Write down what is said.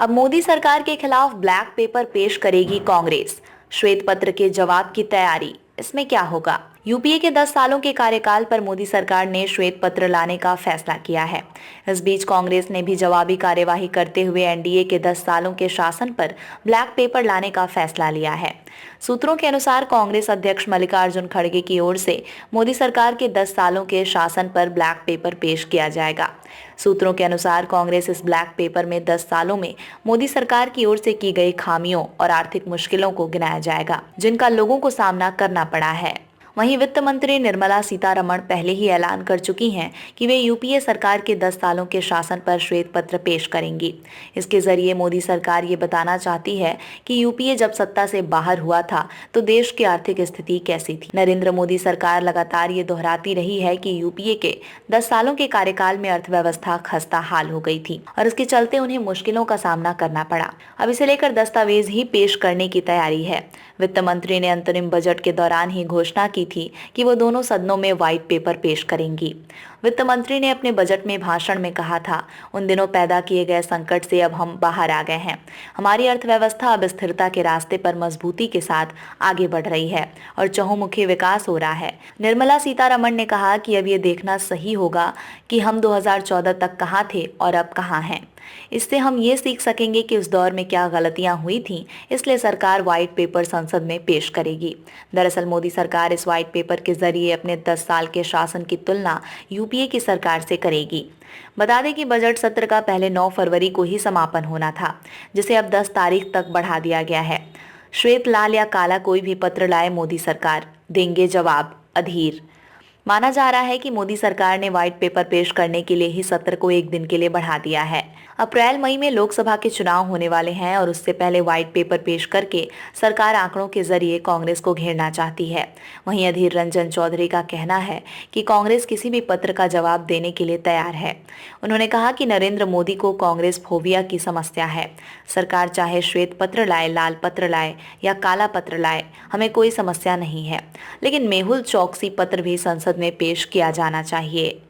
अब मोदी सरकार के खिलाफ ब्लैक पेपर पेश करेगी कांग्रेस। श्वेत पत्र के जवाब की तैयारी। इसमें क्या होगा? यूपीए के 10 सालों के कार्यकाल पर मोदी सरकार ने श्वेत पत्र लाने का फैसला किया है। इस बीच कांग्रेस ने भी जवाबी कार्यवाही करते हुए एनडीए के 10 सालों के शासन पर ब्लैक पेपर लाने का फैसला लिया है। सूत्रों के अनुसार कांग्रेस अध्यक्ष मल्लिकार्जुन खड़गे की ओर से मोदी सरकार के 10 सालों के शासन पर ब्लैक पेपर पेश किया जाएगा। सूत्रों के अनुसार कांग्रेस इस ब्लैक पेपर में 10 सालों में मोदी सरकार की ओर से की गई खामियों और आर्थिक मुश्किलों को गिनाया जाएगा, जिनका लोगों को सामना करना पड़ा है। वहीं वित्त मंत्री निर्मला सीतारमण पहले ही ऐलान कर चुकी हैं कि वे यूपीए सरकार के 10 सालों के शासन पर श्वेत पत्र पेश करेंगी। इसके जरिए मोदी सरकार ये बताना चाहती है कि यूपीए जब सत्ता से बाहर हुआ था तो देश की आर्थिक स्थिति कैसी थी। नरेंद्र मोदी सरकार लगातार ये दोहराती रही है कि यूपीए के 10 सालों के कार्यकाल में अर्थव्यवस्था खस्ता हाल हो गई थी और इसके चलते उन्हें मुश्किलों का सामना करना पड़ा। अब इसे लेकर दस्तावेज ही पेश करने की तैयारी है। वित्त मंत्री ने अंतरिम बजट के दौरान ही घोषणा की थी कि वो दोनों सदनों में व्हाइट पेपर पेश करेंगी। वित्त मंत्री ने अपने बजट में भाषण में कहा था, उन दिनों पैदा किए गए संकट से अब हम बाहर आ गए हैं। हमारी अर्थव्यवस्था अब स्थिरता के रास्ते पर मजबूती के साथ आगे बढ़ रही है और चहुमुखी विकास हो रहा है। निर्मला सीतारमण ने कहा कि अब ये देखना सही होगा कि हम 2014 तक कहाँ थे और अब कहाँ हैं। इससे हम ये सीख सकेंगे कि उस दौर में क्या गलतियां हुई थीं, इसलिए सरकार व्हाइट पेपर संसद में पेश करेगी। दरअसल मोदी सरकार इस व्हाइट पेपर के जरिए अपने 10 साल के शासन की तुलना यूपीए की सरकार से करेगी। बता दें कि बजट सत्र का पहले 9 फरवरी को ही समापन होना था, जिसे अब 10 तारीख तक बढ़ा दिया गया है। श्वेत, लाल या काला कोई भी पत्र लाए मोदी सरकार, देंगे जवाब अधीर। माना जा रहा है कि मोदी सरकार ने व्हाइट पेपर पेश करने के लिए ही सत्र को एक दिन के लिए बढ़ा दिया है। अप्रैल मई में लोकसभा के चुनाव होने वाले हैं और उससे पहले व्हाइट पेपर पेश करके सरकार आंकड़ों के जरिए कांग्रेस को घेरना चाहती है। वहीं अधीर रंजन चौधरी का कहना है कि कांग्रेस किसी भी पत्र का जवाब देने के लिए तैयार है। उन्होंने कहा कि नरेंद्र मोदी को कांग्रेस फोबिया की समस्या है। सरकार चाहे श्वेत पत्र लाए, लाल पत्र लाए या काला पत्र लाए, हमें कोई समस्या नहीं है, लेकिन मेहुल चौकसी पत्र भी संसद में पेश किया जाना चाहिए।